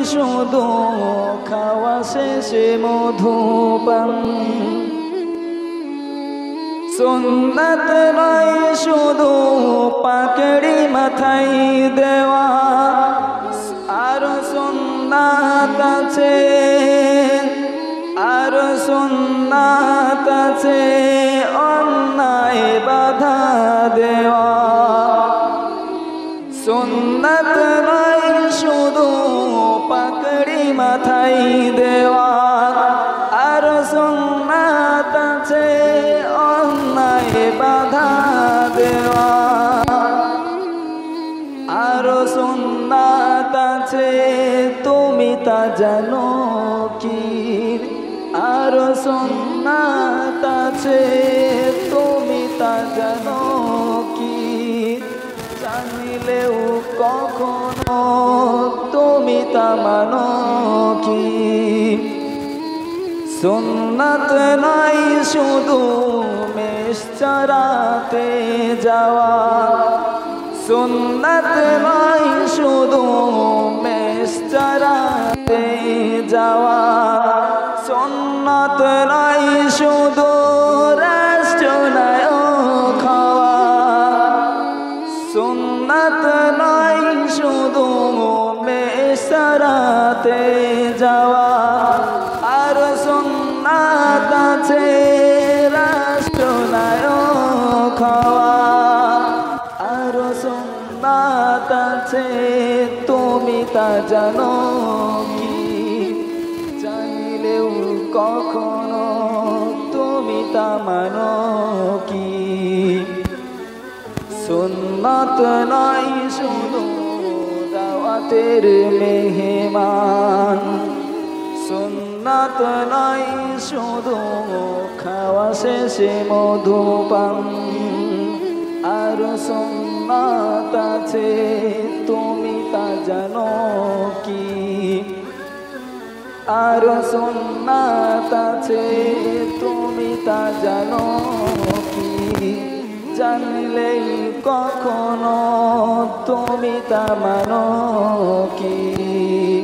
শুধু খাওয়া শেষে মধুপান সুন্নাত নয় শুধু পাকড়ি মাথায় দেওয়া আর সুন্নাত আছে আর সুন্নাত আছে অন্যায় বাধা দেওয়া সুন্নাত নয় শুধু পাকড়ি মাথায় দেওয়া আর সুন্নাত আছে অন্যায় বাধা দেওয়া আর সুন্নাত আছে তুমি তা জানো কি আর সুন্নাত আছে তুমি তা জানো কি জানিলেও কখনো তুমি তা মানো কি সুন্নাত নাই শুধু মেষ চরাতে যাওয়া সুন্নাত নাই শুধু মেষ চরাতে যাওয়া সুন্নাত নাই শুধু রাষ্ট্রনায়ক হওয়া সুন্নাত নাই শুধু মেষ চরাতে যাওয়া আর সুন্নাত আছে রাষ্ট্রনায়ক হওয়া আর সুন্নাত আছে তুমি তা জানো কি জানিলেও কখনো তুমি তা মানো কি সুন্নাত নয় শুধু দাওয়াতের মেহমান সুন্নাত নয় শুধু খাওয়া শেষে মধুপান আর সুন্নাত আছে তুমি তা জানো কি আর সুন্নাত আছে তুমি তা জানো কি জানলেই কখনো তুমি তা মানো কি